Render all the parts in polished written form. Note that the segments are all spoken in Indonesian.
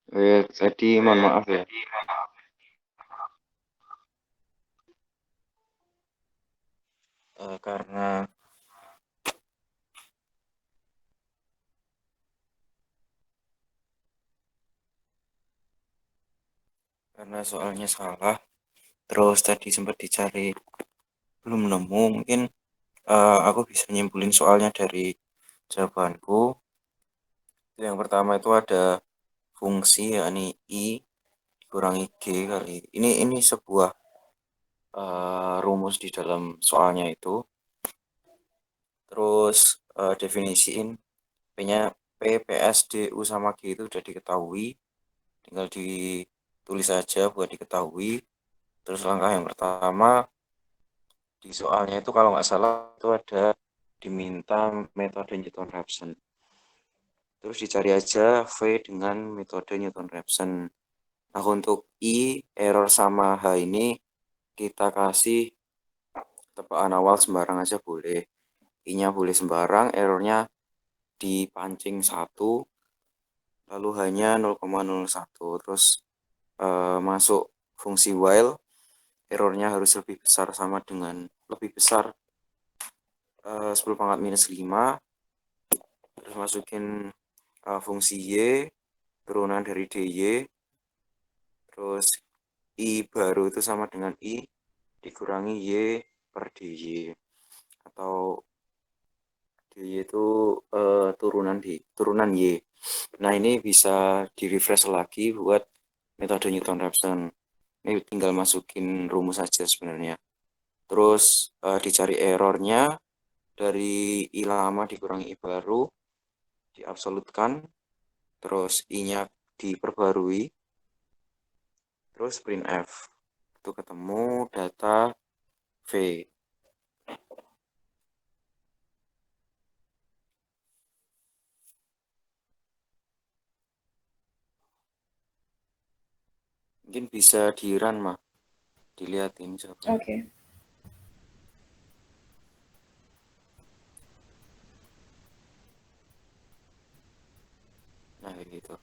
Jadi mohon maaf ya. Karena soalnya salah, terus tadi sempat dicari belum nemu. Mungkin aku bisa nyimpulin soalnya dari jawabanku. Yang pertama itu ada fungsi yakni I dikurangi G kali. Ini sebuah rumus di dalam soalnya itu. Terus definisiin P-nya P, PS, D, U sama G itu udah diketahui. Tinggal ditulis saja buat diketahui. Terus langkah yang pertama di soalnya itu kalau nggak salah itu ada diminta metode Newton-Raphson. Terus dicari aja V dengan metode Newton-Raphson. Nah untuk I, error sama H ini kita kasih tebakan awal sembarang aja boleh. I-nya boleh sembarang, errornya dipancing 1, lalu hanya 0,01. Terus masuk fungsi while, errornya harus lebih besar sama dengan lebih besar 10 pangkat minus 5. Terus masukin fungsi Y, turunan dari DY, terus I baru itu sama dengan I dikurangi Y per DY. Atau DY itu turunan Y. Nah ini bisa di refresh lagi buat metode Newton-Raphson. Ini tinggal masukin rumus saja sebenarnya. Terus dicari errornya dari I lama dikurangi I baru, diabsolutkan, terus I-nya diperbarui, terus printf. Itu ketemu data V. Mungkin bisa di-run mah, dilihatin jawabannya. Oke. Nah kayak gitu.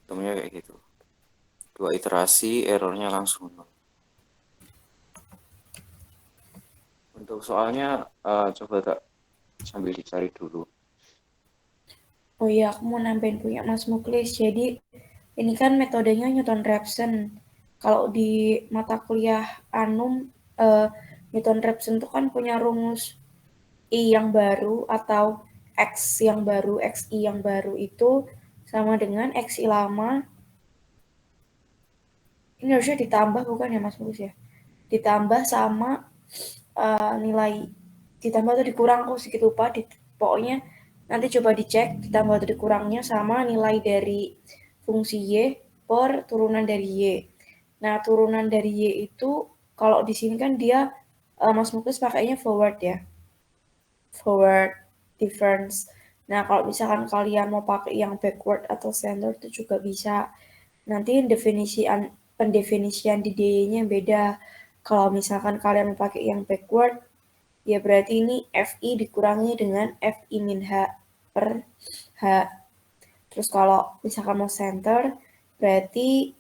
Temunya kayak gitu. 2 iterasi, errornya langsung 0. Untuk soalnya coba tak sambil dicari dulu. Oh iya, aku mau nambahin punya Mas Muklis. Jadi ini kan metodenya Newton-Raphson. Kalau di mata kuliah Anum, eh, Newton-Raphson itu kan punya rumus I yang baru atau X yang baru, XI yang baru itu sama dengan XI lama. Ini harusnya ditambah bukan ya Mas Muklis ya? Ditambah sama nilai ditambah atau dikurang kok sedikit lupa pokoknya nanti coba dicek ditambah atau dikurangnya sama nilai dari fungsi y per turunan dari y. Nah turunan dari y itu kalau di sini kan dia Mas Muklis pakainya forward ya, forward difference. Nah kalau misalkan kalian mau pakai yang backward atau center itu juga bisa. Nanti pendefinisian di D-nya beda. Kalau misalkan kalian mau pakai yang backward, ya berarti ini FI dikurangi dengan FI min H per H. Terus kalau misalkan mau center, berarti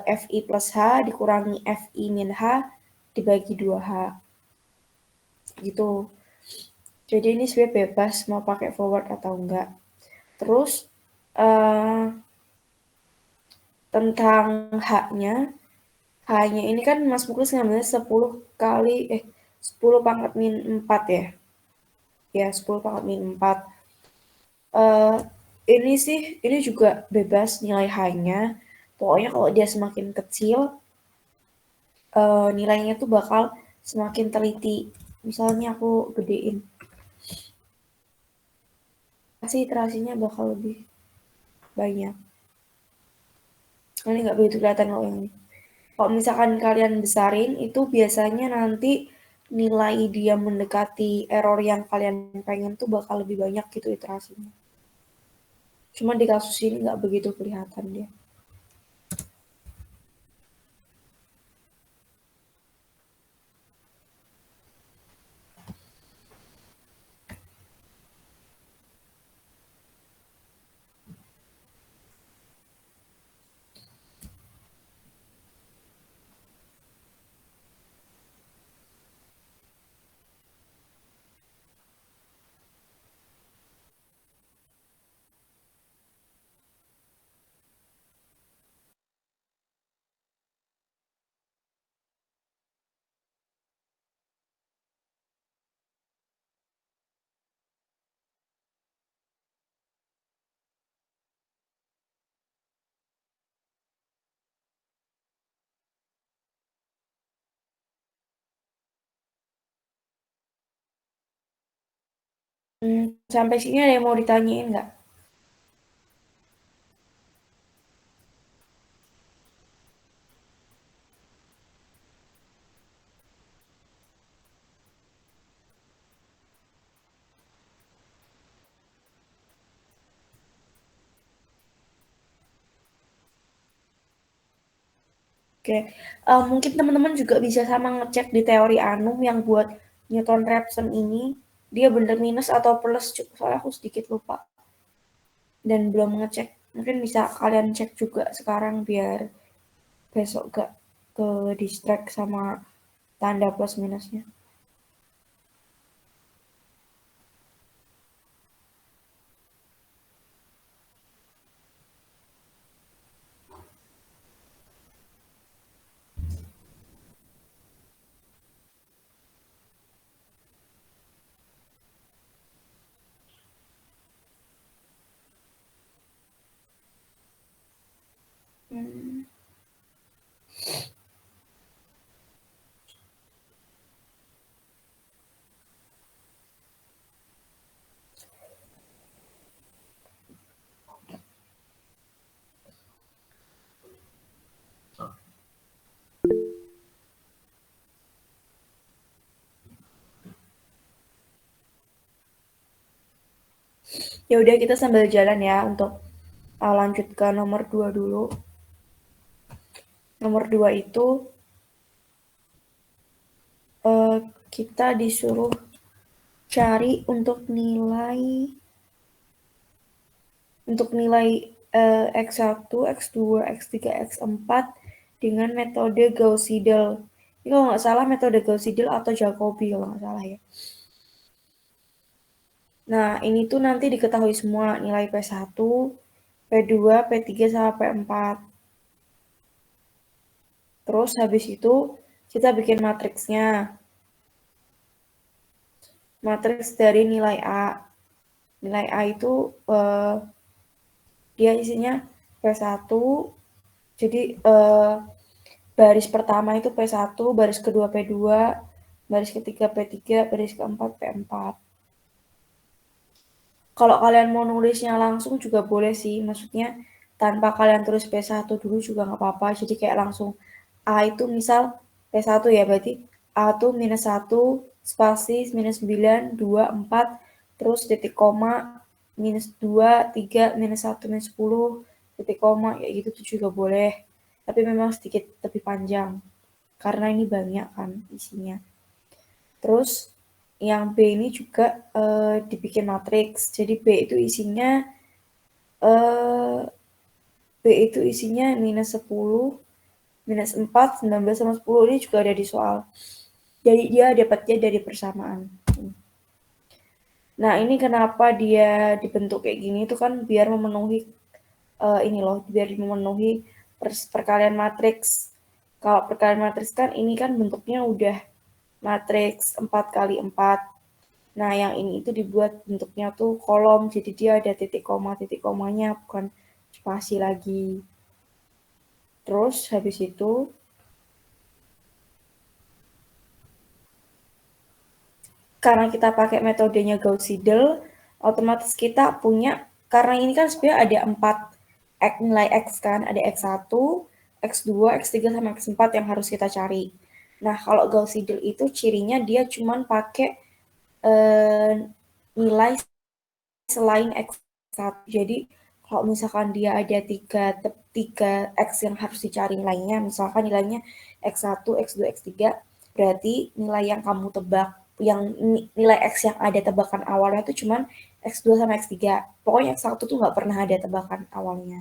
FI plus H dikurangi FI min H dibagi 2H. Gitu. Jadi ini sebenarnya bebas mau pakai forward atau enggak. Terus tentang H-nya, H-nya ini kan Mas Muklis ngambilnya 10 kali 10 pangkat min 4 ya. Ya, 10 pangkat min 4. Eh ini sih ini juga bebas nilai high-nya. Pokoknya kalau dia semakin kecil, nilainya tuh bakal semakin teliti. Misalnya aku gedein, pasti iterasinya bakal lebih banyak. Ini nggak begitu kelihatan kalau ini. Kalau misalkan kalian besarin, itu biasanya nanti nilai dia mendekati error yang kalian pengen tuh bakal lebih banyak gitu iterasinya. Cuma di kasus ini nggak begitu kelihatan dia. Sampai sini ada yang mau ditanyain nggak? Oke, mungkin teman-teman juga bisa sama ngecek di teori Anum yang buat Newton-Raphson ini, dia bener minus atau plus, soalnya aku sedikit lupa dan belum ngecek. Mungkin bisa kalian cek juga sekarang biar besok gak ke distract sama tanda plus minusnya. Hmm. Ya udah kita sambil jalan ya untuk lanjut ke nomor 2 dulu. Nomor 2 itu uh, kita disuruh cari untuk nilai X1, X2, X3, X4 dengan metode Gauss-Seidel. Ini kalau nggak salah metode Gauss-Seidel atau Jacobi kalau nggak salah ya. Nah, ini tuh nanti diketahui semua nilai P1, P2, P3, sama P4. Terus habis itu kita bikin matriksnya. Matriks dari nilai A. Nilai A itu dia isinya P1, jadi baris pertama itu P1, baris kedua P2, baris ketiga P3, baris keempat P4. Kalau kalian mau nulisnya langsung juga boleh sih, maksudnya tanpa kalian tulis P1 dulu juga nggak apa-apa, jadi kayak langsung A itu misal P1 ya, berarti A itu minus 1, spasi minus 9, 2, 4, terus titik koma, minus 2, 3, minus 1, minus 10, titik koma, ya gitu tuh juga boleh. Tapi memang sedikit lebih panjang, karena ini banyak kan isinya. Terus yang B ini juga dibikin matriks. Jadi eh, B itu isinya minus 10, minus 4, 19 sama 10 ini juga ada di soal. Jadi dia dapatnya dari persamaan. Nah, ini kenapa dia dibentuk kayak gini itu kan biar memenuhi ini loh, biar memenuhi perkalian matriks. Kalau perkalian matriks kan ini kan bentuknya udah matriks 4 kali 4. Nah, yang ini itu dibuat bentuknya tuh kolom, jadi dia ada titik komanya, bukan spasi lagi. Terus habis itu, karena kita pakai metodenya Gauss-Seidel, otomatis kita punya, karena ini kan sebenarnya ada 4 nilai X kan, ada X1, X2, X3, sama X4 yang harus kita cari. Nah, kalau Gauss-Seidel itu cirinya dia cuman pakai eh, nilai selain X1. Jadi kalau misalkan dia ada tiga X yang harus dicari nilainya, misalkan nilainya X1, X2, X3, berarti nilai yang kamu tebak, yang nilai X yang ada tebakan awalnya itu cuman X2 sama X3. Pokoknya X1 tuh nggak pernah ada tebakan awalnya.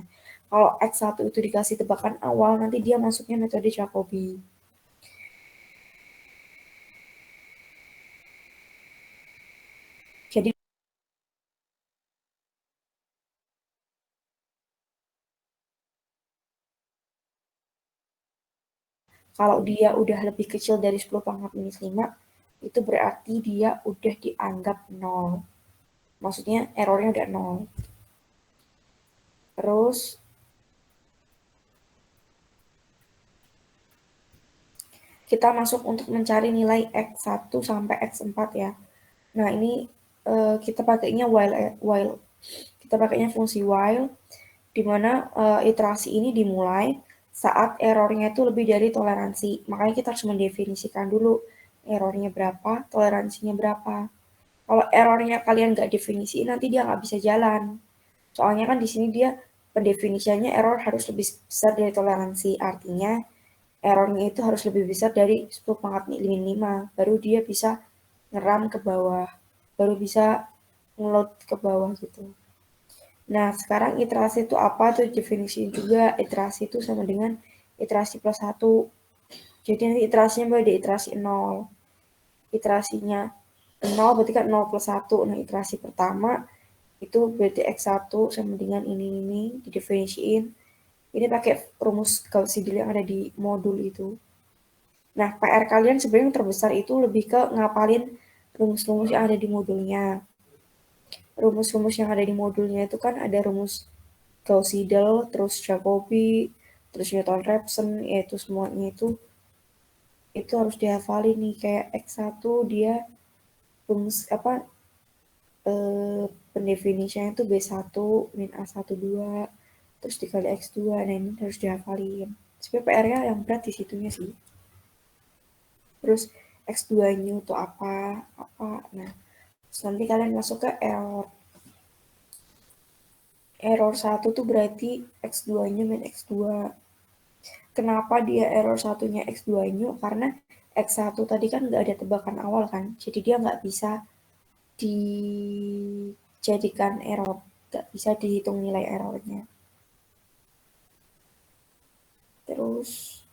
Kalau X1 itu dikasih tebakan awal, nanti dia masuknya metode Jacobi. Jadi kalau dia udah lebih kecil dari 10 pangkat minus 5, itu berarti dia udah dianggap nol. Maksudnya errornya udah nol. Terus kita masuk untuk mencari nilai X1 sampai X4 ya. Nah, ini kita pakainya while kita pakainya fungsi while, di mana iterasi ini dimulai saat errornya itu lebih dari toleransi. Makanya kita harus mendefinisikan dulu errornya berapa, toleransinya berapa. Kalau errornya kalian nggak definisi, nanti dia nggak bisa jalan. Soalnya kan di sini dia pendefinisiannya error harus lebih besar dari toleransi. Artinya errornya itu harus lebih besar dari 10 pangkat min 5. Baru dia bisa ngeram ke bawah. Baru bisa ngeload ke bawah gitu. Nah, sekarang iterasi itu apa tuh definisiin juga. Iterasi itu sama dengan iterasi plus 1. Jadi nanti iterasinya berarti iterasi 0. Iterasinya 0 berarti kan 0 plus 1. Nah, iterasi pertama itu berarti X1 sama dengan ini didefinisiin. Ini pakai rumus Gauss Seidel yang ada di modul itu. Nah, PR kalian sebenarnya yang terbesar itu lebih ke ngapalin rumus-rumus yang ada di modulnya. Rumus-rumus yang ada di modulnya itu kan ada rumus Gauss Seidel, terus Jacobi, terus Newton-Raphson, yaitu semuanya itu harus dihafalin nih. Kayak X1 dia rumus apa pendefinisinya itu B1 min A12 terus dikali X2. Nah, ini harus dihafalin. Sebenarnya PR-nya yang berat di situnya sih. Terus X2-nya itu apa? Nah, nanti kalian masuk ke error. Error 1 tuh berarti X2-nya min X2. Kenapa dia error satunya X2-nya? Karena X1 tadi kan nggak ada tebakan awal kan. Jadi dia nggak bisa dijadikan error. Nggak bisa dihitung nilai errornya. Terus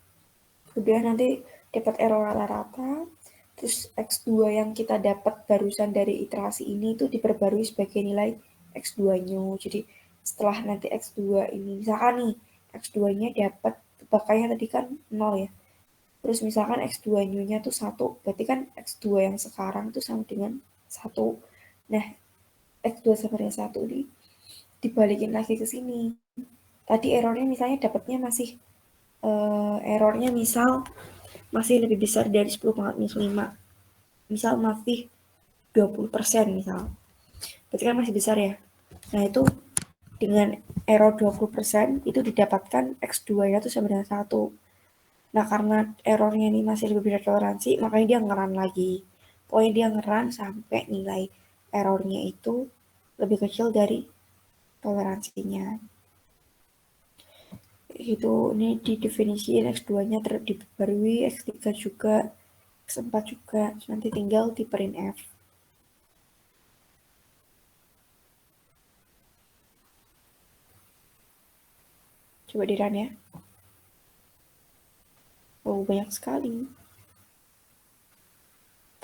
udah nanti dapat error rata-rata. Terus X2 yang kita dapat barusan dari iterasi ini itu diperbarui sebagai nilai X2-nya. Jadi setelah nanti X2 ini, misalkan nih, X2-nya dapat, tebakannya tadi kan 0 ya. Terus misalkan X2-nya tuh 1, berarti kan X2 yang sekarang tuh sama dengan 1. Nah, X2 sama dengan 1 dibalikin lagi ke sini. Tadi errornya misalnya dapatnya masih errornya misal masih lebih besar dari 10 pangkat minus 5. Misal masih 20% misal. Berarti kan masih besar ya. Nah, itu dengan error 20% itu didapatkan X2-nya itu sama dengan 1. Nah, karena errornya ini masih lebih dari toleransi, makanya dia ngeran lagi. Pokoknya dia ngeran sampai nilai errornya itu lebih kecil dari toleransinya. Itu ini didefinisiin X2-nya diperbarui, X3 juga, X4 juga. Nanti tinggal di print F. Coba di run ya. Oh, banyak sekali.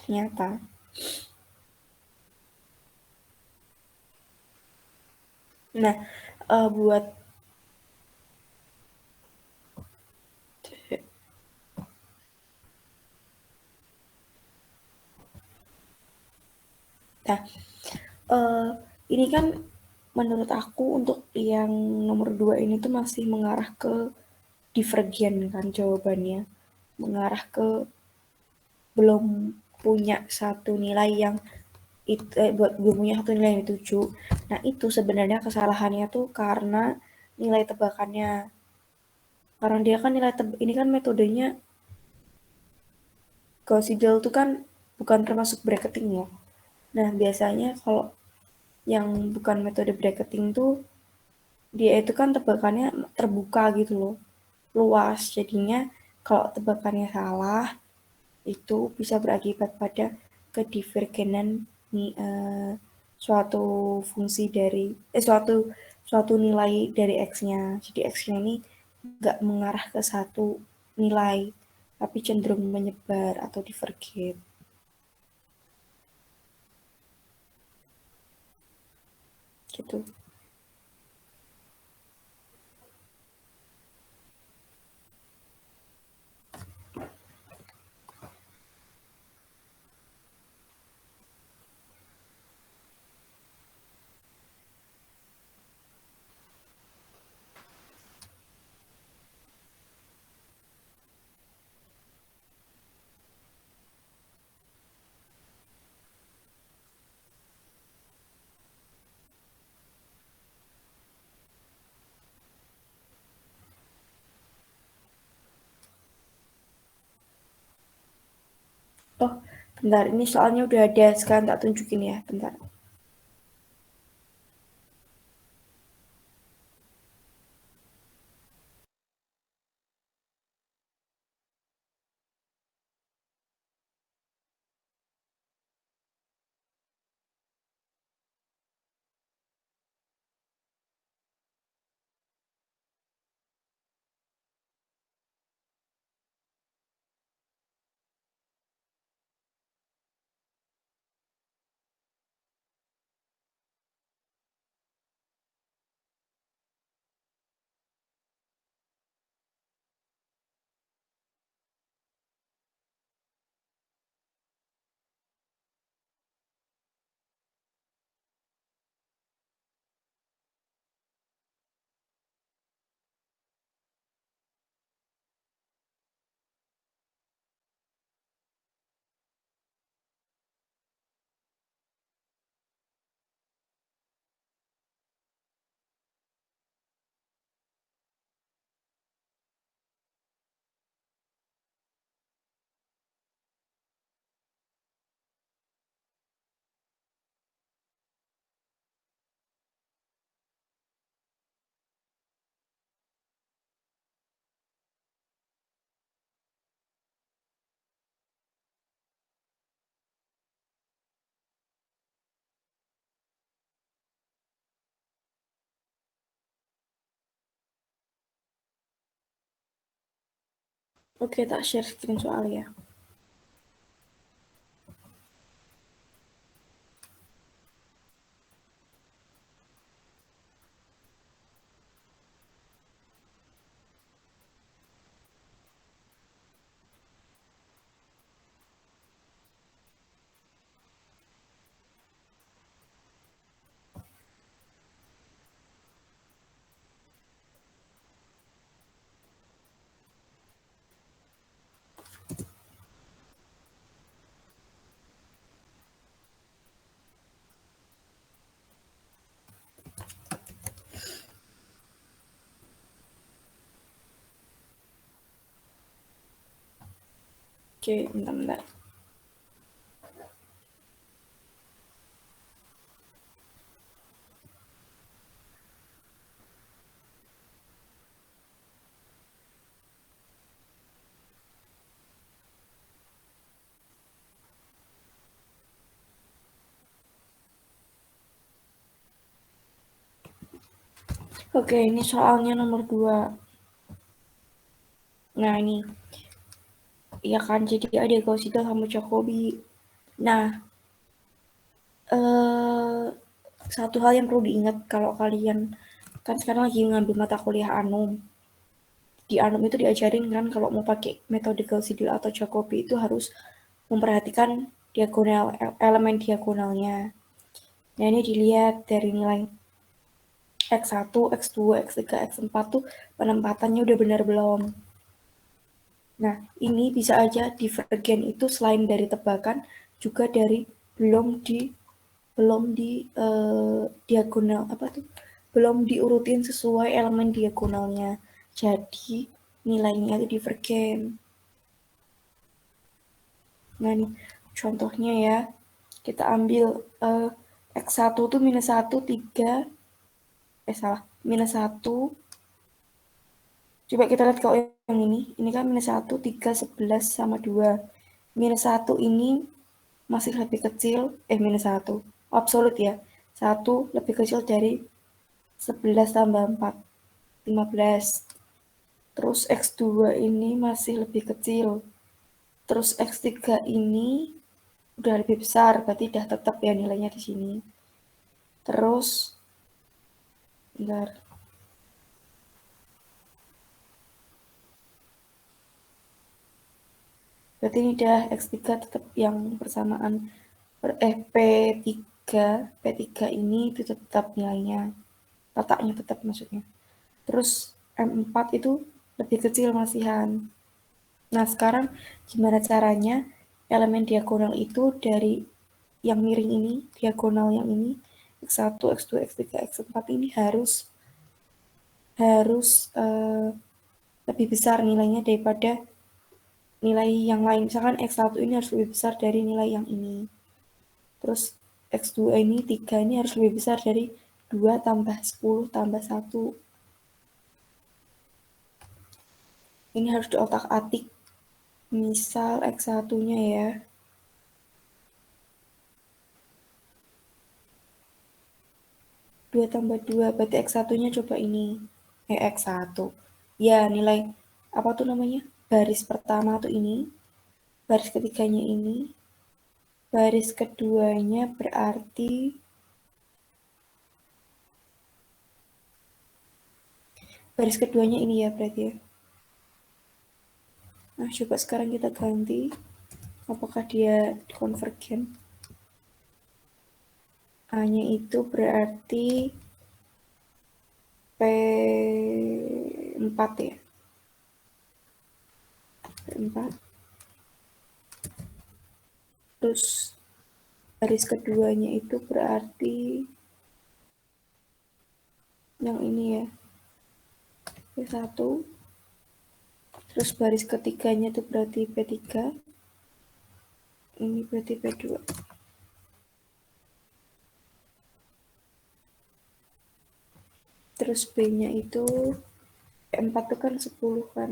Ternyata. Nah, buat nah, ini kan menurut aku untuk yang nomor 2 ini tuh masih mengarah ke divergen kan jawabannya. Mengarah ke belum punya satu nilai yang belum punya satu nilai yang dituju. Nah, itu sebenarnya kesalahannya tuh karena nilai tebakannya. Karena dia kan ini kan metodenya Gauss Seidel tuh kan bukan termasuk bracketing ya. Nah, biasanya kalau yang bukan metode bracketing tuh dia itu kan tebakannya terbuka gitu loh, luas. Jadinya kalau tebakannya salah itu bisa berakibat pada kedivergenan nih, suatu fungsi dari suatu nilai dari x-nya. Jadi x-nya ini nggak mengarah ke satu nilai, tapi cenderung menyebar atau divergen. Gitu. Bentar, ini soalnya udah ada, sekarang tak tunjukin ya, bentar. Oke, tak share screen soalnya. Oke, bentar-bentar. Oke, ini soalnya nomor 2. Nah, ini. Ya kan, jadi ada Gausito sama Jacobi. Nah, satu hal yang perlu diingat kalau kalian kan sekarang lagi ngambil mata kuliah Anum. Di Anum itu diajarin kan kalau mau pakai metode Gauss-Seidel atau Jacobi itu harus memperhatikan diagonal, elemen diagonalnya. Nah, ini dilihat dari nilai X1, X2, X3, X4 tuh penempatannya udah benar belum. Nah, ini bisa aja divergen itu selain dari tebakan juga dari belum di diagonal apa tuh? Belum diurutin sesuai elemen diagonalnya. Jadi nilainya itu divergen. Nah, nih contohnya ya. Kita ambil X1 tuh minus 1, 3, salah, minus 1. Coba kita lihat kalau yang ini kan minus 1, 3, 11, sama 2. Minus 1 ini masih lebih kecil, minus 1, absolut ya. 1 lebih kecil dari 11 tambah 4, 15. Terus X2 ini masih lebih kecil. Terus X3 ini udah lebih besar, berarti udah tetap ya nilainya di sini. Terus, bentar. Berarti ini udah X3 tetap yang persamaan. P3 ini itu tetap nilainya. Letaknya tetap maksudnya. Terus M4 itu lebih kecil masihan. Nah, sekarang gimana caranya elemen diagonal itu dari yang miring ini, diagonal yang ini, X1, X2, X3, X4 ini harus lebih besar nilainya daripada nilai yang lain. Misalkan X1 ini harus lebih besar dari nilai yang ini. Terus X2 ini 3 ini harus lebih besar dari 2 tambah 10 tambah 1. Ini harus diotak-atik. Misal X1-nya ya. 2 tambah 2, berarti X1-nya coba ini. X1. Ya, nilai apa tuh namanya? Baris pertama tuh ini. Baris ketiganya ini. Baris keduanya berarti baris keduanya ini ya berarti ya. Nah, coba sekarang kita ganti. Apakah dia konvergen? A-nya itu berarti P4 ya. P4. Terus baris keduanya itu berarti yang ini ya. P1. Terus baris ketiganya itu berarti P3. Ini berarti P2. Terus B-nya itu P4 itu kan 10 kan.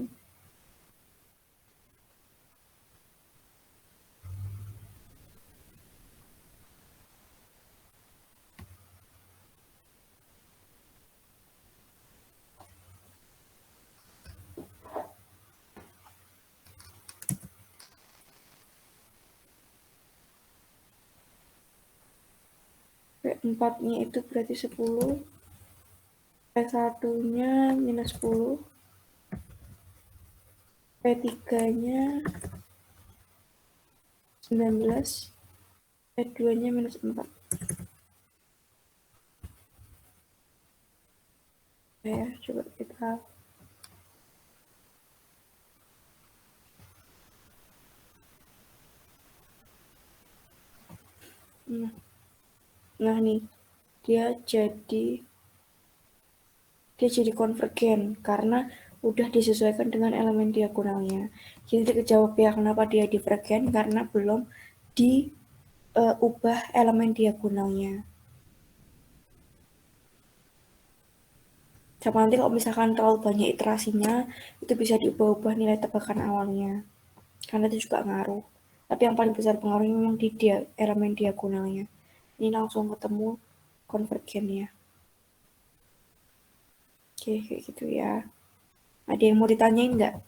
P4-nya itu berarti 10. P1-nya minus 10. P3-nya 19. P2-nya minus 4. Ya, coba kita. Nah nih, dia jadi konvergen karena udah disesuaikan dengan elemen diagonalnya. Jadi kejawab ya kenapa dia divergen karena belum diubah elemen diagonalnya. Sama nanti kalau misalkan terlalu banyak iterasinya, itu bisa diubah-ubah nilai tebakan awalnya. Karena itu juga ngaruh. Tapi yang paling besar pengaruhnya memang di elemen diagonalnya. Ini langsung ketemu konvergennya. Oke, kayak gitu ya. Ada yang mau ditanyain nggak?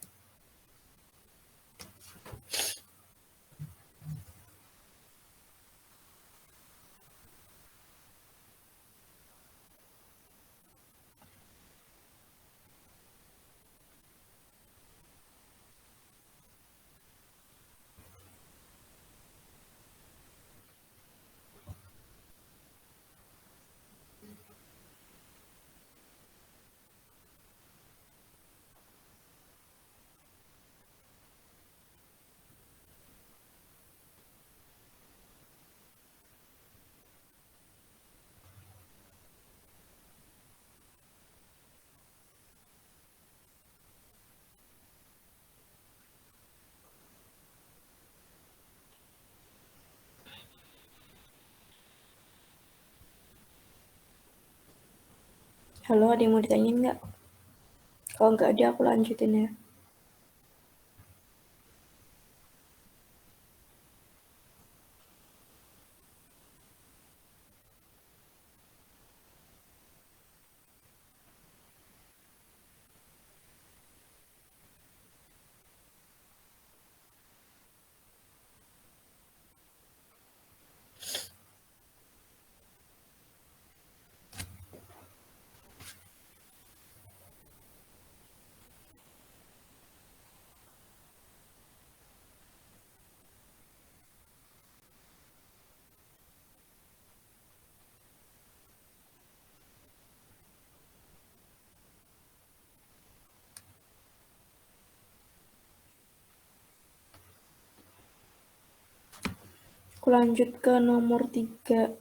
Halo, ada yang mau ditanyain nggak? Kalau nggak ada, aku lanjutin ya. Aku lanjut ke nomor 3.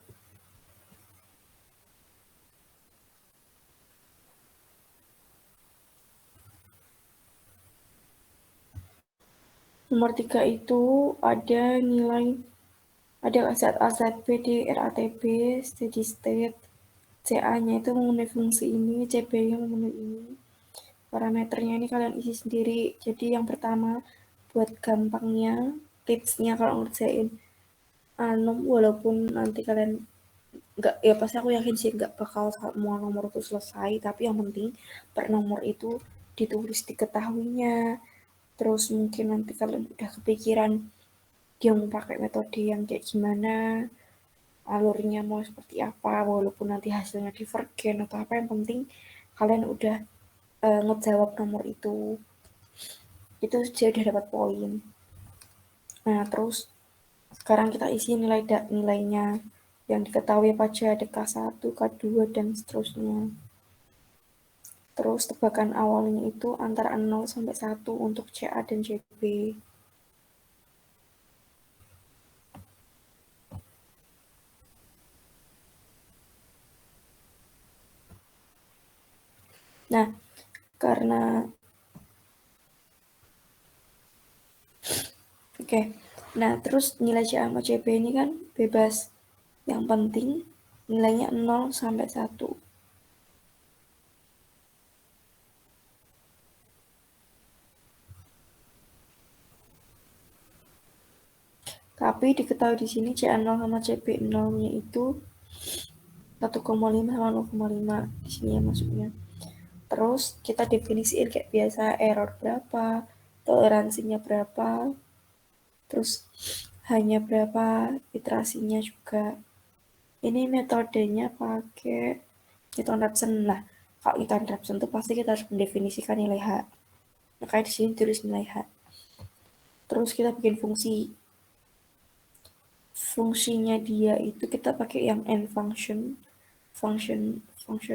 Nomor 3 itu ada nilai, ada AZ, B, D, RATB, steady state, CA-nya itu memenuhi fungsi ini, CB-nya memenuhi ini. Parameternya ini kalian isi sendiri. Jadi yang pertama, buat gampangnya, tipsnya kalau ngerjain anom, walaupun nanti kalian nggak, ya pasti aku yakin sih nggak bakal semua nomor itu selesai, tapi yang penting per nomor itu ditulis diketahuinya. Terus mungkin nanti kalian udah kepikiran dia mau pakai metode yang kayak gimana, alurnya mau seperti apa, walaupun nanti hasilnya divergen atau apa, yang penting kalian udah ngejawab nomor itu dia udah dapat poin. Nah terus sekarang kita isi nilainya yang diketahui apa aja, ada K1, K2, dan seterusnya. Terus tebakan awalnya itu antara 0 sampai 1 untuk CA dan CB. Nah, karena oke. Nah, terus nilai CA sama CB ini kan bebas. Yang penting nilainya 0 sampai 1. Tapi diketahui di sini CA0 sama CB0-nya itu 1,5 sama 0,5 di sini ya masuknya. Terus kita definisiin kayak biasa, error berapa, toleransinya berapa, terus hanya berapa, iterasinya juga. Ini metodenya pakai Newton Raphson lah. Kalau Newton Raphson itu pasti kita harus mendefinisikan nilai H. Makanya di sini tulis nilai H. Terus kita bikin fungsi. Fungsinya dia itu kita pakai yang n function, function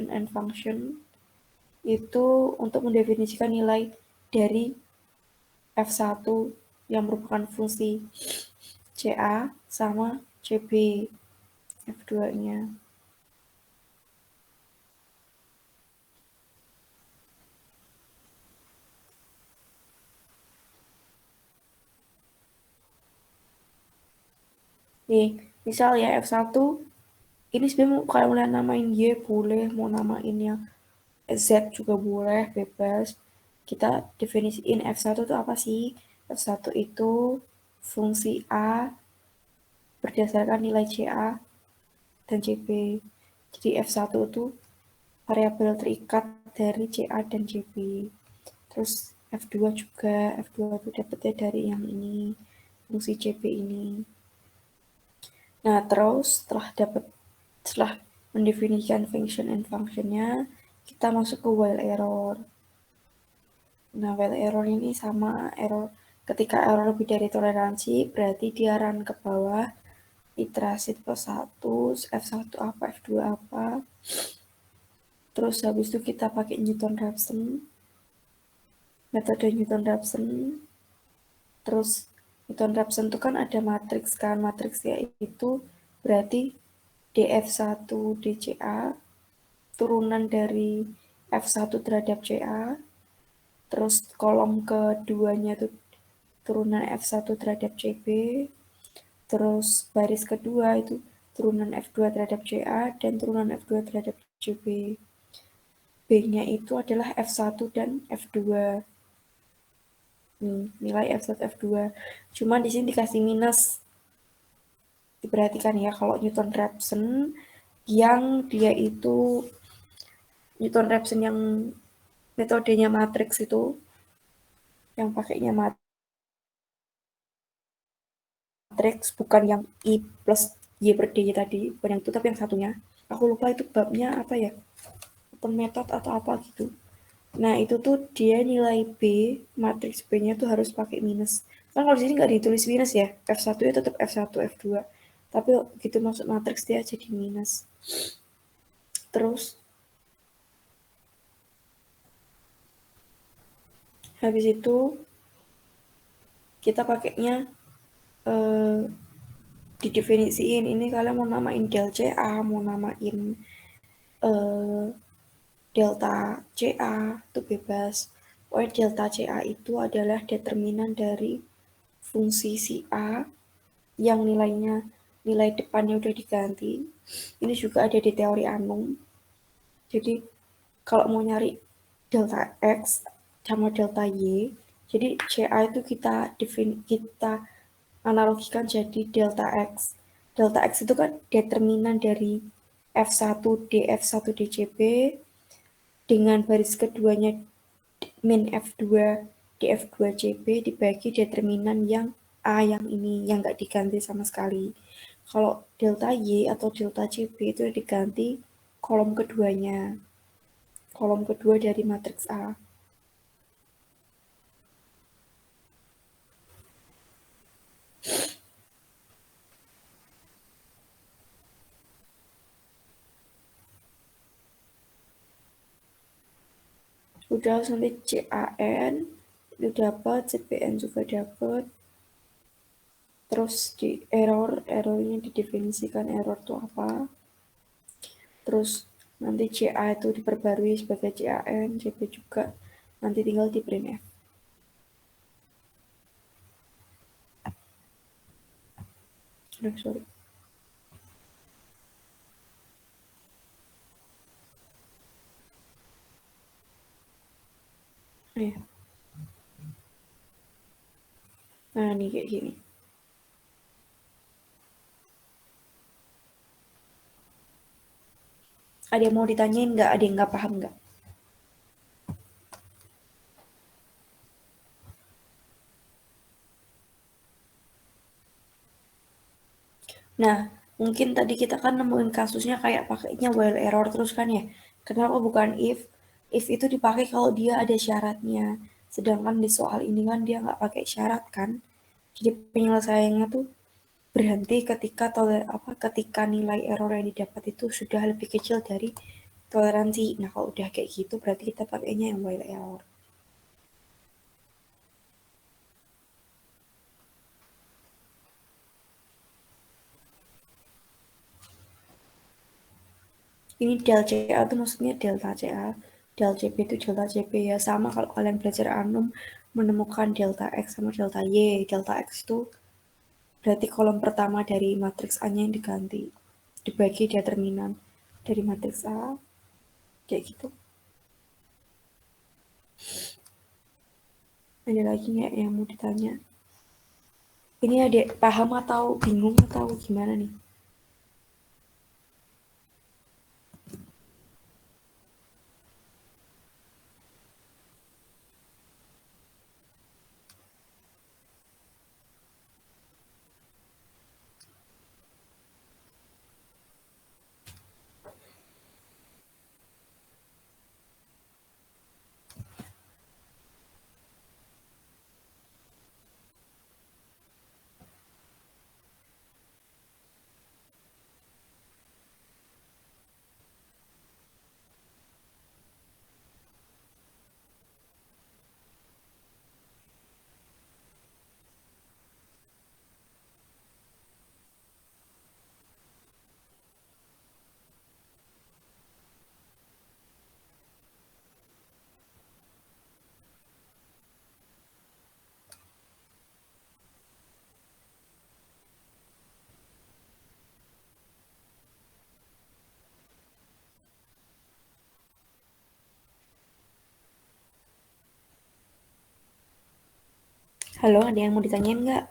and function itu untuk mendefinisikan nilai dari F1 yang merupakan fungsi CA sama CB F2-nya. Nih, misal ya F1 ini sebenarnya mau kalian namain Y boleh, mau namain yang Z juga boleh, bebas. Kita definisiin F1 itu apa sih? F1 itu fungsi A berdasarkan nilai CA dan CB. Jadi F1 itu variabel terikat dari CA dan CB. Terus F2 juga, F2 itu dapetnya dari yang ini, fungsi CB ini. Nah, terus setelah mendefinisikan function and functionnya, kita masuk ke while error. Nah, while error ini sama error. Ketika error lebih dari toleransi, berarti dia run ke bawah, iterasi plus 1, F1 apa, F2 apa. Terus habis itu kita pakai Newton Raphson, metode Newton Raphson. Terus Newton Raphson itu kan ada matriks kan, matriksnya itu berarti df1 dca turunan dari f1 terhadap ca, terus kolom keduanya itu turunan f1 terhadap cb, terus baris kedua itu turunan f2 terhadap ca dan turunan f2 terhadap cb. B-nya itu adalah f1 dan f2. Nilai F1 F2. Cuma di sini dikasih minus. Diperhatikan ya kalau Newton Raphson yang dia itu Newton Raphson yang metodenya matriks itu, yang pakainya matriks bukan yang I plus Y per D tadi, bukan yang itu tapi yang satunya. Aku lupa itu babnya apa ya, open method atau apa gitu. Nah itu tuh dia nilai B, matriks B-nya tuh harus pakai minus. Kan kalau di sini nggak ditulis minus ya, F1 ya tetap F1, F2. Tapi gitu masuk matriks dia jadi minus. Terus habis itu kita pakainya eh, didefinisiin. Ini kalian mau namain del CA, mau namain eh, delta CA, itu bebas. Pokoknya delta CA itu adalah determinan dari fungsi si A yang nilai depannya udah diganti. Ini juga ada di teori Anum. Jadi kalau mau nyari delta X sama delta Y, jadi CA itu kita analogikan jadi delta X. Delta X itu kan determinan dari F1D, F1 DCB dengan baris keduanya min F2 DF2 CB dibagi determinan yang A yang ini yang nggak diganti sama sekali. Kalau delta Y atau delta CB itu diganti kolom keduanya. Kolom kedua dari matriks A. Udah nanti CAN itu dapat, CPN juga dapat. Terus di errornya didefinisikan error itu apa. Terus nanti CA itu diperbarui sebagai CAN, CP juga. Nanti tinggal di printf. Sorry. Ya. Nah, nih kayak gini. Ada yang mau ditanyain nggak? Ada yang nggak paham nggak? Nah, mungkin tadi kita kan nemuin kasusnya kayak pakainya while error terus kan ya. Kenapa bukan if? If itu dipakai kalau dia ada syaratnya. Sedangkan di soal ini kan dia nggak pakai syarat kan. Jadi penyelesaiannya tuh berhenti ketika nilai error yang didapat itu sudah lebih kecil dari toleransi. Nah, kalau udah kayak gitu berarti kita pakainya yang while error. Ini del CA itu maksudnya delta CA, del CP itu delta CP ya. Sama kalau kalian belajar Anum menemukan delta X sama delta Y. Delta X itu berarti kolom pertama dari matriks A-nya yang diganti. Dibagi determinan dari matriks A. Kayak gitu. Ada lagi nggak yang mau ditanya? Ini adek paham atau bingung atau gimana nih? Halo, ada yang mau ditanyain nggak?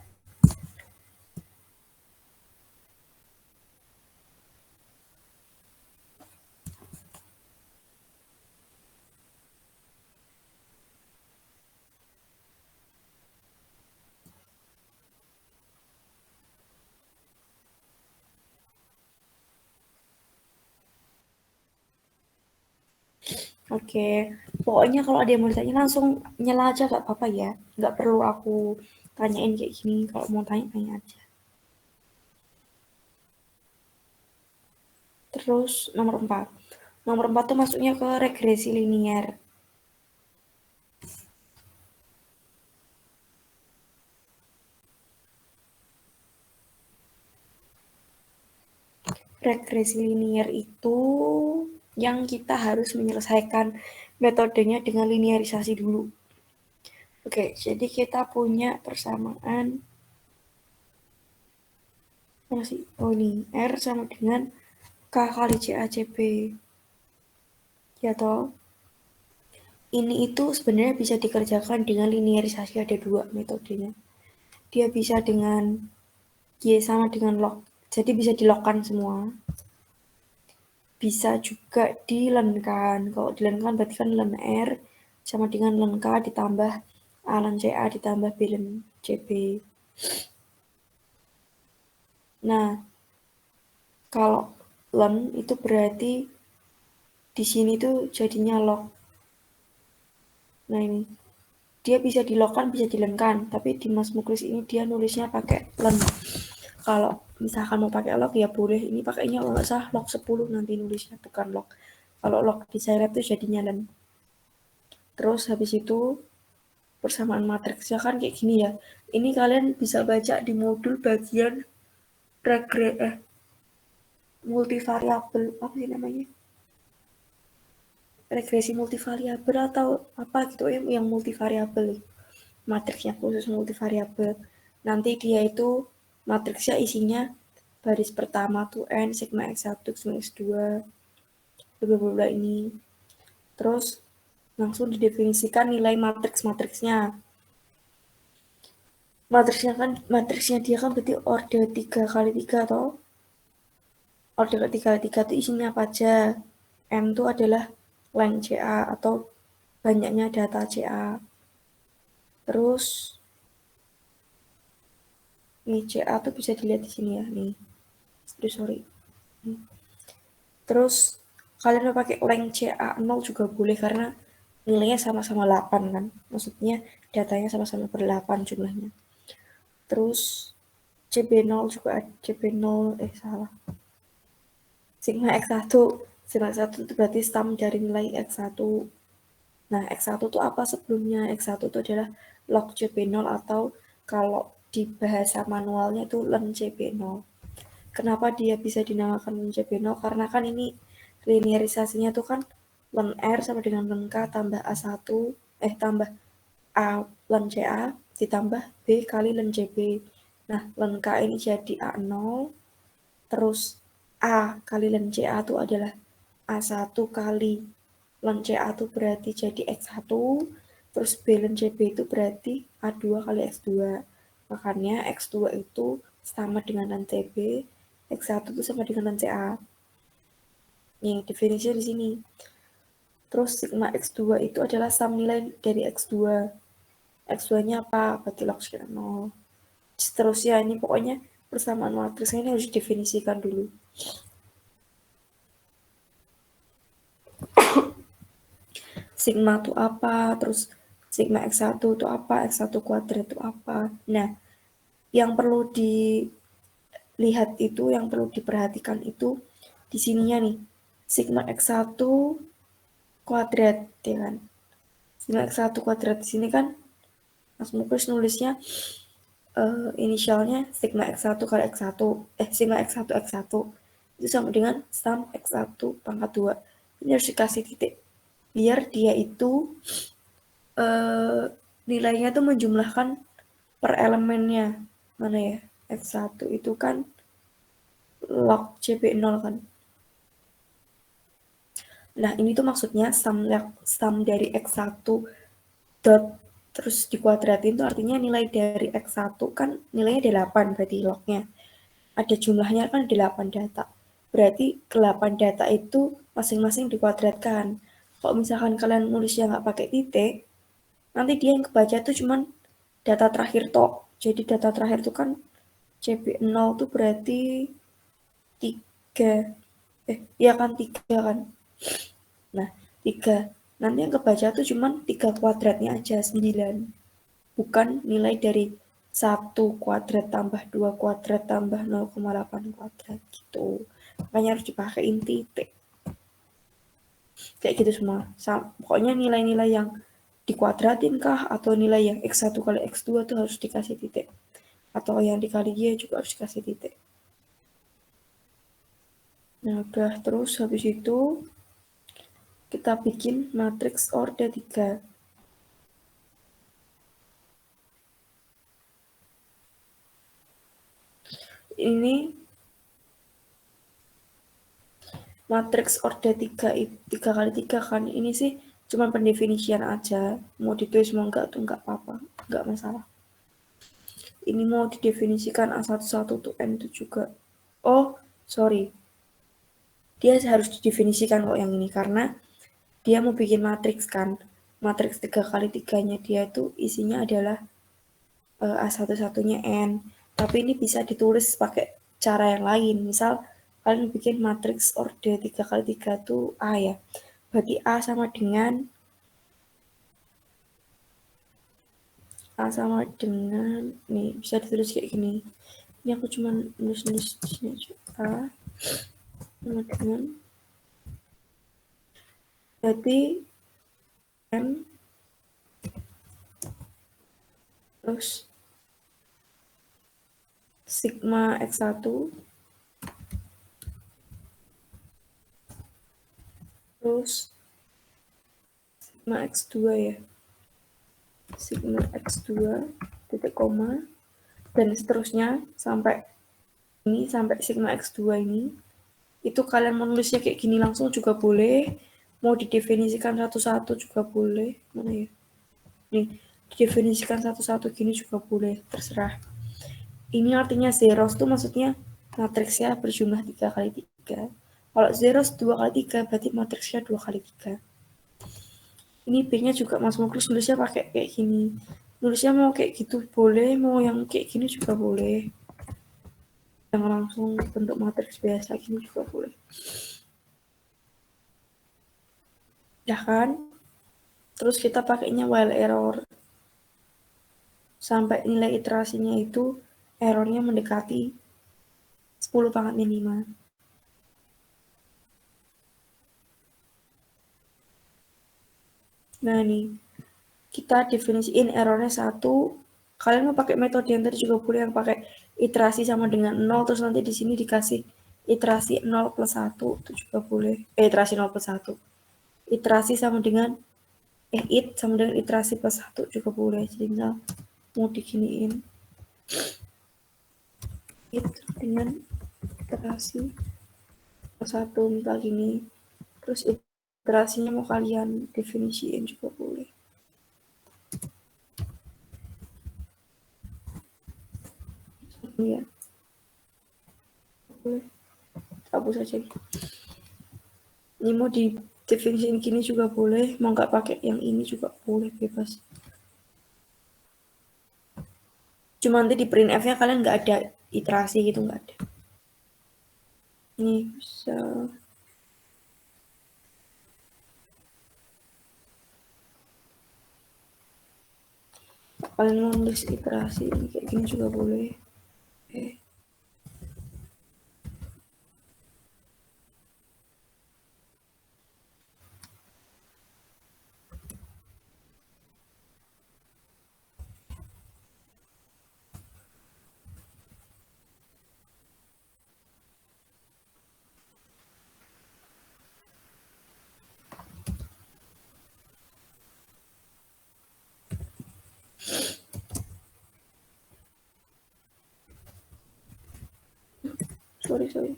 Oke, pokoknya kalau ada yang mau ditanya langsung nyala aja gak apa-apa ya. Nggak perlu aku tanyain kayak gini. Kalau mau tanya-tanya aja. Terus nomor 4. Nomor 4 tuh masuknya ke regresi linier. Regresi linier itu yang kita harus menyelesaikan metodenya dengan linearisasi dulu. Oke, jadi kita punya persamaan masih ini R sama dengan K kali CACB. Ya toh? Ini itu sebenarnya bisa dikerjakan dengan linearisasi, ada dua metodenya. Dia bisa dengan Y sama dengan log. Jadi bisa dilogkan semua. Bisa juga dilenkan. Kalau dilenkan berarti kan len R sama dengan len K ditambah A len CA ditambah B len CB. Nah, kalau len itu berarti di sini tuh jadinya log. Nah ini, dia bisa dilogkan, bisa dilenkan. Tapi di Mas Muklis ini dia nulisnya pakai len. Kalau misalkan mau pakai log ya boleh. Ini pakainya kalau nggak salah log 10 nanti nulisnya, bukan log. Kalau log di Scilab tuh jadinya len. Terus habis itu persamaan matriksnya kan kayak gini ya. Ini kalian bisa baca di modul bagian multivariabel, apa sih namanya? Regresi multivariabel atau apa gitu yang multivariabel. Matriksnya khusus multivariabel. Nanti dia itu matriksnya isinya baris pertama tuh N, sigma X1, sigma X2, bla bla ini. Terus langsung didefinisikan nilai matriksnya. Matriksnya dia kan berarti order 3 kali 3 toh. Order 3 kali 3 itu isinya apa aja? M itu adalah length CA atau banyaknya data CA. Terus nih CA tuh bisa dilihat di sini ya nih. Sorry. Terus kalian mau pakai length CA 0 juga boleh karena nilainya sama-sama 8 kan. Maksudnya datanya sama-sama ber-8 jumlahnya. Terus CB0 juga ada. CB0 salah. Sigma X1. Sigma X1 itu berarti sum dari nilai X1. Nah, X1 itu apa sebelumnya? X1 itu adalah log CB0 atau kalau di bahasa manualnya itu len CB0. Kenapa dia bisa dinamakan len CB0? Karena kan ini linearisasinya tuh kan len R sama dengan len K tambah A1, tambah A len CA ditambah B kali len CB. Nah, len K ini jadi A0, terus A kali len CA itu adalah A1 kali len CA itu berarti jadi X1, terus B len CB itu berarti A2 kali X2. Makanya X2 itu sama dengan len CB, X1 itu sama dengan len CA. Nih, definisinya di sini. Terus sigma X2 itu adalah sum nilai dari X2. X2-nya apa? Berarti log 0. Seterusnya ini pokoknya persamaan matriksnya ini harus didefinisikan dulu. Sigma itu apa? Terus sigma X1 itu apa? X1 kuadrat itu apa? Nah, yang perlu dilihat itu, yang perlu diperhatikan itu di sininya nih. Sigma X1 kuadrat, ya kan? Sigma X1 kuadrat di sini kan Mas Muklis nulisnya inisialnya sigma X1 kali X1, sigma X1 X1 itu sama dengan sum X1 pangkat 2. Ini harus dikasih titik biar dia itu nilainya tuh menjumlahkan per elemennya. Mana ya? X1 itu kan log CB0 kan. Nah, ini tuh maksudnya sum dari X1 dot terus dikuadratin itu artinya nilai dari X1 kan nilainya 8 berarti lognya. Ada jumlahnya kan 8 data. Berarti 8 data itu masing-masing dikuadratkan. Kalau misalkan kalian nulisnya nggak pakai titik, nanti dia yang kebaca tuh cuman data terakhir tok. Jadi data terakhir itu kan CB0 tuh berarti 3. Iya kan 3 kan. Nah, 3. Nanti yang kebaca tuh cuman 3 kuadratnya aja, 9. Bukan nilai dari 1 kuadrat tambah 2 kuadrat tambah 0,8 kuadrat gitu. Makanya harus dipakein titik. Kayak gitu semua. Pokoknya nilai-nilai yang dikuadratin kah atau nilai yang X1 kali X2 tuh harus dikasih titik. Atau yang dikali Y juga harus dikasih titik. Nah, udah terus habis itu kita bikin matriks order 3. Ini matriks orde 3 kali 3 kan. Ini sih cuma pendefinisian aja. Mau ditulis mau enggak tuh enggak apa-apa, enggak masalah. Ini mau didefinisikan A11 tuh N itu juga. Oh, sorry. Dia harus didefinisikan kok yang ini karena dia mau bikin matriks kan. Matriks 3 kali 3-nya dia itu isinya adalah A11-nya N. Tapi ini bisa ditulis pakai cara yang lain. Misal kalian bikin matriks orde 3 kali 3 tuh A ya. Berarti A sama dengan nih bisa ditulis kayak gini. Ini aku cuma nulis di sini aja. A sama dengan berarti M terus sigma X1 terus sigma X2 ya. Sigma X2 titik koma dan seterusnya sampai ini sampai sigma X2 ini. Itu kalian menulisnya kayak gini langsung juga boleh, mau didefinisikan satu-satu juga boleh. Mana ya? Nih, didefinisikan satu-satu gini juga boleh, terserah. Ini artinya zeros tuh maksudnya matriksnya berjumlah 3 kali 3. Kalau zeros 2 kali 3 berarti matriksnya 2 kali 3. Ini B-nya juga Mas Muklis nulisnya pakai kayak gini. Nulisnya mau kayak gitu boleh, mau yang kayak gini juga boleh. Yang langsung bentuk matriks biasa gini juga boleh. Ya kan? Terus kita pakainya while error. Sampai nilai iterasinya itu errornya mendekati 10 pangkat min 5. Nah nih, kita definisiin errornya 1. Kalian mau pakai metode yang tadi juga boleh yang pakai iterasi sama dengan 0, terus nanti di sini dikasih iterasi 0 plus 1, itu juga boleh. Iterasi 0 plus 1. Iterasi sama dengan it sama dengan iterasi plus 1 juga boleh. Jadi misal mau diginiin it dengan iterasi plus 1 misal gini. Terus iterasinya mau kalian definisiin juga boleh. Iya. Boleh. Hapus aja. Ini mau di definisiin gini juga boleh, mau nggak pakai yang ini juga boleh, bebas. Cuma nanti di printf-nya kalian nggak ada iterasi gitu, nggak ada. Ini bisa kalian mau nulis iterasi ini kayak gini juga boleh. Oke. Sorry.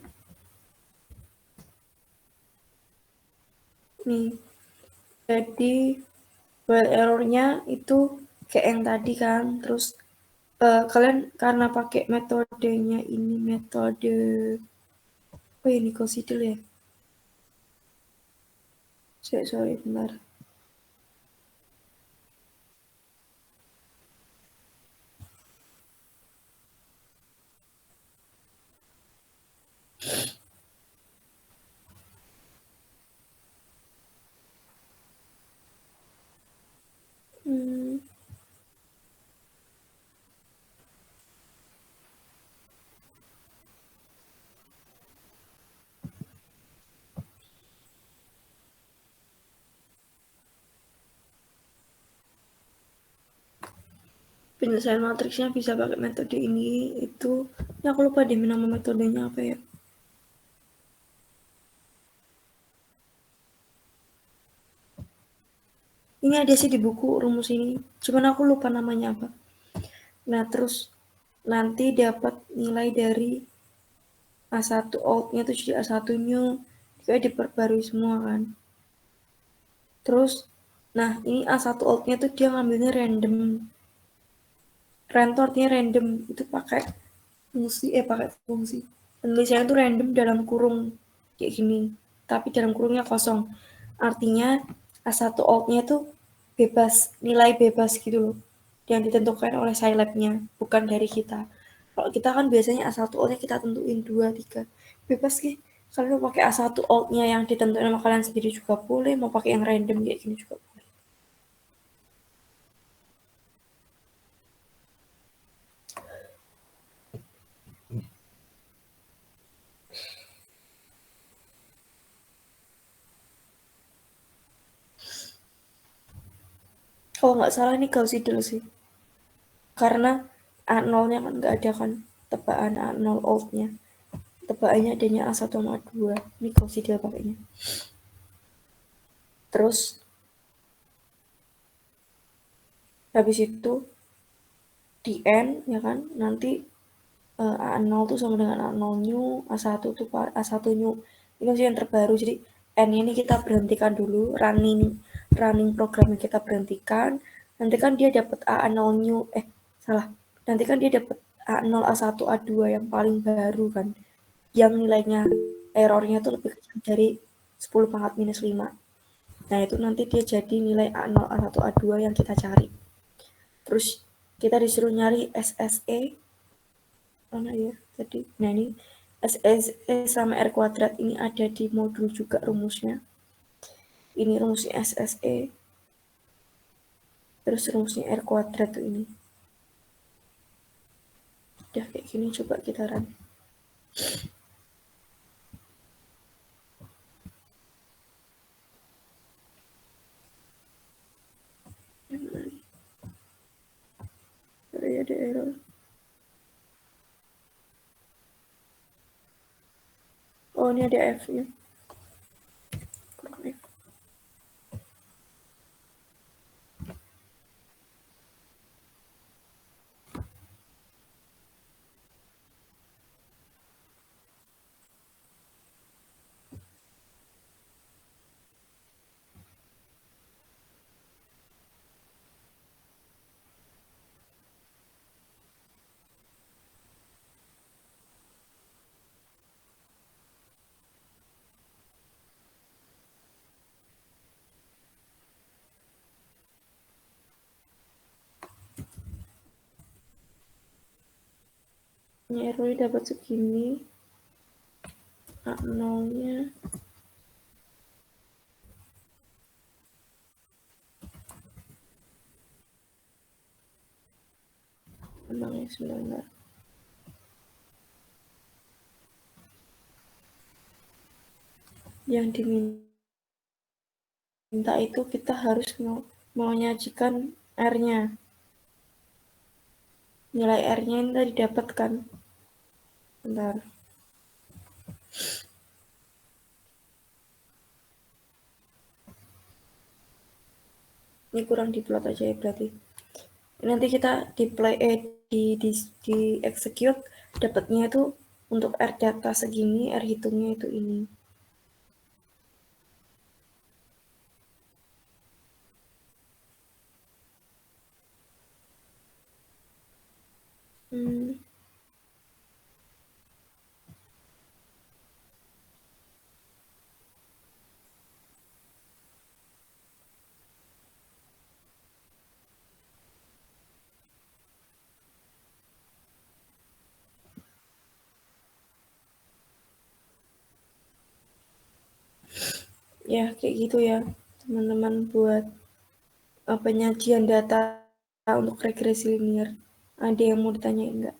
Nih, jadi while errornya itu kayak yang tadi kan, terus kalian karena pakai metodenya ini metode ini consider ya. Sorry bentar. Penyelesaian matriksnya bisa pakai metode ini itu. Ya aku lupa deh nama metodenya apa ya. Ini ada sih di buku rumus ini. Cuman aku lupa namanya apa. Nah terus nanti dapat nilai dari A1 outnya itu jadi A1-nya kayak diperbarui semua kan. Terus, nah ini A1 alt-nya tuh dia ngambilnya random. Random artinya random, itu pakai fungsi. Penulisannya itu random dalam kurung kayak gini, tapi dalam kurungnya kosong. Artinya A1 alt-nya itu bebas, nilai bebas gitu loh, yang ditentukan oleh Scilab-nya, bukan dari kita. Kalau kita kan biasanya A1 alt-nya kita tentuin 2, 3, bebas sih. Kalian mau pakai A1 alt-nya yang ditentuin sama kalian sendiri juga boleh, mau pakai yang random kayak gini juga boleh. Kalau nggak salah ini Gauss Seidel sih, karena A0-nya kan nggak ada kan, tebakan A0 alt-nya. Tebakannya adanya A1 sama A2. Ini Gauss Seidel pakainya. Terus habis itu di N ya kan, nanti A0 tuh sama dengan A0 new, A1 tuh A1 new. Ini masih yang terbaru, jadi N ini kita berhentikan dulu, running programnya kita berhentikan. Nanti kan dia dapat A0 new, salah. Nanti kan dia dapat A0, A1, A2 yang paling baru kan. Yang nilainya errornya tuh lebih kecil dari 10 pangkat minus 5. Nah, itu nanti dia jadi nilai A0, A1, A2 yang kita cari. Terus kita disuruh nyari SSE. Mana ya tadi? Nah, ini SSE sama R kuadrat ini ada di modul juga rumusnya. Ini rumusnya SSE. Terus rumusnya R kuadrat tuh ini. Udah kayak gini, coba kita run. Ada error. Oh, ini ada F-nya. Kurang F. Ini errornya dapat segini. A0-nya emangnya sebentar. Yang diminta itu kita harus menyajikan R-nya. Nilai R-nya ini tadi dapatkan. Bentar. Ini kurang diplot aja ya berarti. Nanti kita di execute dapatnya itu untuk R data segini, R hitungnya itu ini. Ya kayak gitu ya teman-teman, buat penyajian data untuk regresi linear. Ada yang mau ditanyain nggak?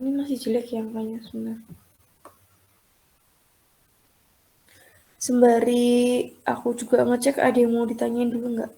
Ini masih jelek ya angkanya sebenarnya. Sembari aku juga ngecek, ada yang mau ditanyain dulu nggak?